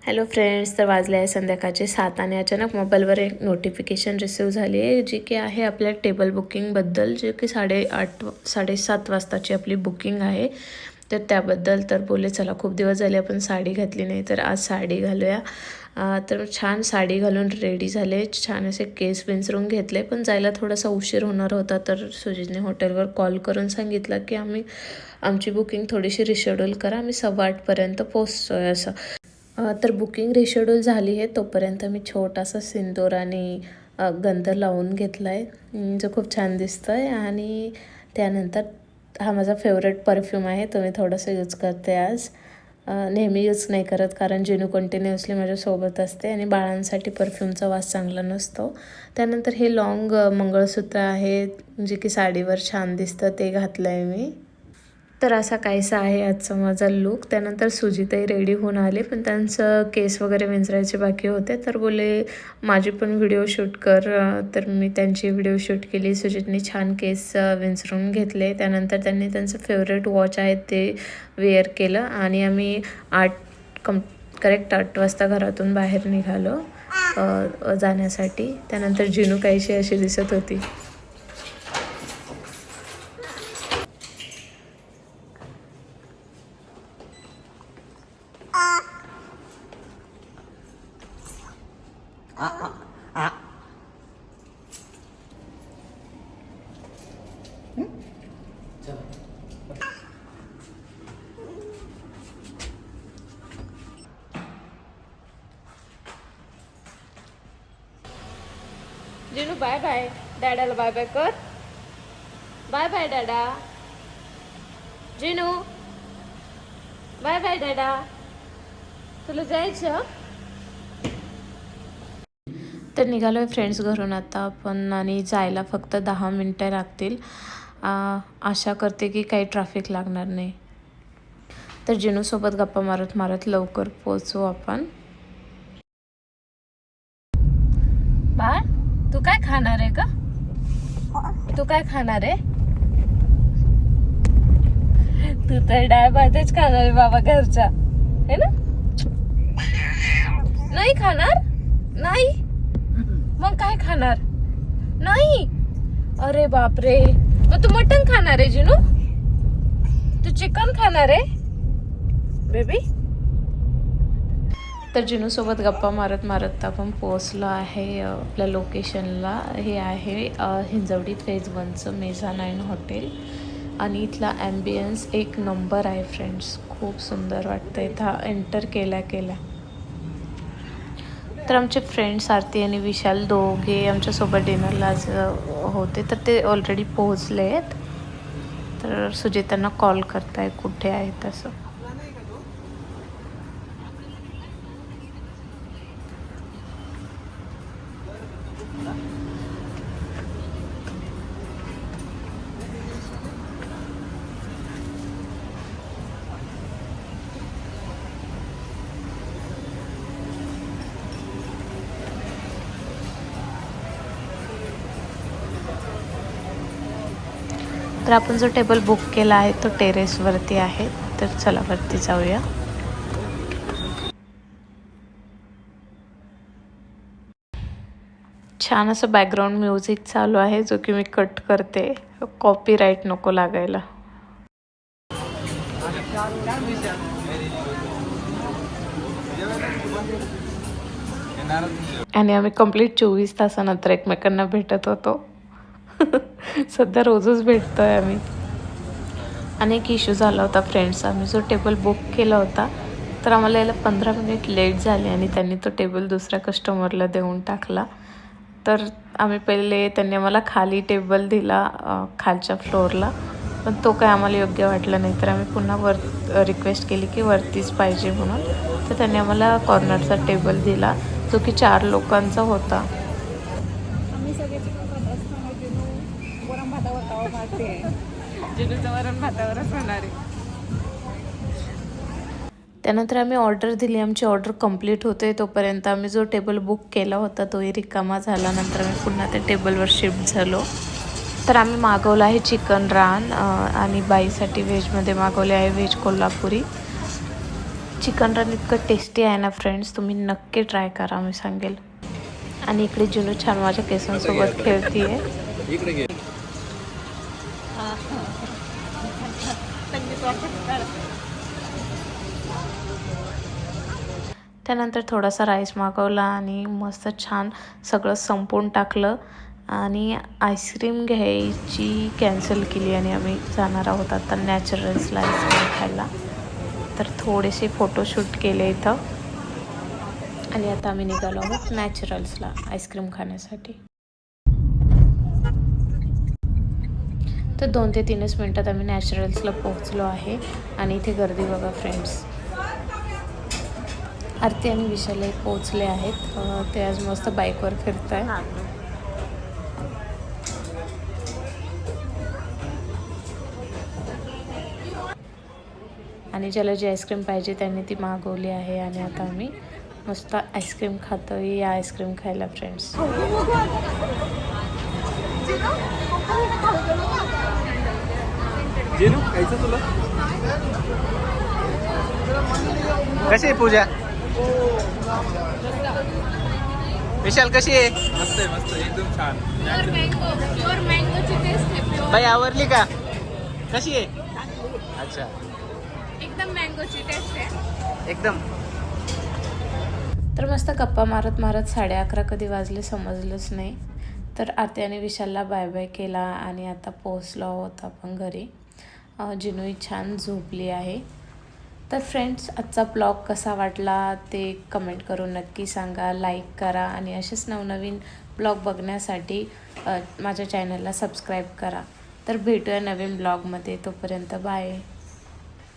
Hello friends, तर वाजले आहे संध्याकाळचे 7 आणि अचानक मोबाईलवर एक नोटिफिकेशन रिसीव झाली आहे, जी की आहे आपल्या टेबल बुकिंगबद्दल, जे की 8:30 7:30 वाजताची आपली बुकिंग आहे. तर त्याबद्दल तर बोलले चला खूप दिवस झाले आपण साडी घातली नाही, तर आज साडी घालूया. तर छान साडी घालून रेडी झाले, छान असे केस विंचरून घेतले, पण जायला थोडासा उशीर होणार होता. तर सुजितने हॉटेलवर कॉल करून सांगितलं की आमची बुकिंग थोडीशी रिशेड्यूल करा, आम्ही 8:15पर्यंत पोचतो आहे असं. तर बुकिंग रिशेड्यूल झाली आहे, तोपर्यंत मी छोटासा सिंदूर आणि गंध लावून घेतला आहे, जो खूप छान दिसतो आहे. आणि त्यानंतर हा माझा फेवरेट परफ्यूम आहे, तो मी थोडंसं यूज करते आज. नेहमी यूज नाही करत, कारण जिनू कंटिन्युअसली माझ्यासोबत असते आणि बाळांसाठी परफ्यूमचा वास चांगला नसतो. त्यानंतर हे लॉंग मंगळसूत्र आहे, जे की साडीवर छान दिसतं, ते घातलं आहे मी. तर असा काहीसा आहे आजचा माझा लूक. त्यानंतर सुजितही रेडी होऊन आले, पण त्यांचं केस वगैरे विंचरायचे बाकी होते, तर बोलले माझी पण व्हिडिओ शूट कर. तर मी त्यांची व्हिडिओ शूट केली. सुजितने छान केस विंचरून घेतले. त्यानंतर त्यांनी त्यांचं फेवरेट वॉच आहे ते वेअर केलं आणि आम्ही करेक्ट 8 वाजता घरातून बाहेर निघालो जाण्यासाठी. त्यानंतर जिनू काहीशी अशी दिसत होती. जिनू बाय बाय, डॅडाला बाय बाय कर. बाय बाय डॅडा. जिनू बाय बाय डॅडा, तुला जायचं. तर निघालो आहे फ्रेंड्स घरून आता आपण, आणि जायला फक्त 10 मिनटं लागतील. आशा करते की काही ट्रॅफिक लागणार नाही. तर जिनूसोबत गप्पा मारत मारत लवकर पोचू आपण. बाळ, तू काय खाणार आहे का? तू काय खाणार आहे? तू तर डाळ भातच खाणार आहे बाबा घरचा, है ना? नाही खाणार? नाही, मग काय खाणार? नाही. अरे बापरे, मग तू मटण खाणार आहे जिनू? तू चिकन खाणार आहे बेबी? तर जिनूसोबत गप्पा मारत मारत आपण पोहोचलो आहे आपल्या लोकेशनला. हे आहे हिंजवडी फेज 1चं मेझानाइन हॉटेल, आणि इथला ॲम्बियन्स एक नंबर आहे फ्रेंड्स. खूप सुंदर वाटतं इथं एंटर केल्या. तर आमचे फ्रेंड्स आरती आणि विशाल दोघे आमच्यासोबत डिनरला होते, तर ते ऑलरेडी पोहोचले आहेत. तर सुजितांना कॉल करताय कुठे आहेत असं. तर आपण जो टेबल बुक केला आहे तो टेरेसवरती आहे, तर चला वरती जाऊया. छान असं बॅकग्राऊंड म्युझिक चालू आहे, जो की मी कट करते, कॉपीराईट नको लागायला. आणि आम्ही कंप्लीट 24 तासानंतर एकमेकांना भेटत होतो. सध्या रोजच भेटतोय आम्ही. अनेक इश्यू झाला होता फ्रेंड्स. आम्ही जो टेबल बुक केला होता, तर आम्हाला याला 15 मिनिट लेट झाले आणि त्यांनी तो टेबल दुसऱ्या कस्टमरला देऊन टाकला. तर आम्ही पहिले त्यांनी आम्हाला खाली टेबल दिला खालच्या फ्लोअरला, पण तो काय आम्हाला योग्य वाटला नाही. तर आम्ही पुन्हा रिक्वेस्ट केली की वरतीच पाहिजे म्हणून. तर त्यांनी आम्हाला कॉर्नरचा टेबल दिला, जो की 4 लोकांचा होता. त्यानंतर आम्ही ऑर्डर दिली. आमची ऑर्डर कंप्लीट होते तोपर्यंत आम्ही जो टेबल बुक केला होता तोही रिकामा झाला. नंतर आम्ही पुन्हा त्या टेबलवर शिफ्ट झालो. तर आम्ही मागवलं आहे चिकन रान, आणि बाईसाठी व्हेजमध्ये मागवले आहे व्हेज कोल्हापुरी. चिकन रन इतकं टेस्टी आहे ना फ्रेंड्स, तुम्ही नक्की ट्राय करा, मी सांगेल. आणि इकडे जुनू छान माझ्या केसांसोबत खेळतीये. त्यानंतर थोडासा राईस मागवला आणि मस्त छान सगळं संपवून टाकलं आणि आईस्क्रीम घ्यायची कॅन्सल केली आणि आम्ही जाणार आहोत आता नॅचरल्सला आईस्क्रीम खायला. तर थोडेसे फोटोशूट केले इथं आणि आता आम्ही निघालो आहोत नॅचरल्सला आईस्क्रीम खाण्यासाठी. तर 2 ते 3 मिनिटात आम्ही नॅचरल्सला पोहोचलो आहे आणि इथे गर्दी बघा फ्रेंड्स. आरती आणि विशाल पोहोचले आहेत. ते आज मस्त बाईकवर फिरत आहे. आणि ज्याला जी आईस्क्रीम पाहिजे त्यांनी ती मागवली आहे आणि आता आम्ही मस्त आईस्क्रीम खातोय. या आईस्क्रीम खायला फ्रेंड्स. जेनू खायचं तुला? कशी आहे पूजा? विशाल कशी आहे? मस्त आहे, मस्त एकदम छान. बाई आवरली का? कशी आहे? अच्छा, एकदम मँगोची टेस्ट आहे एकदम. तर मस्त गप्पा मारत मारत 11:30 कधी वाजले समजलंच नाही. तर आरती आणि विशालला बाय बाय केला आणि आता पोहोचलो आहोत आपण घरी. जिनूही छान झोपली आहे. तर फ्रेंड्स, आजचा ब्लॉग कसा वाटला ते कमेंट करून नक्की सांगा, लाईक करा आणि असेच नवनवीन ब्लॉग बघण्यासाठी माझ्या चॅनलला सबस्क्राईब करा. तर भेटूया नवीन ब्लॉगमध्ये. तोपर्यंत बाय.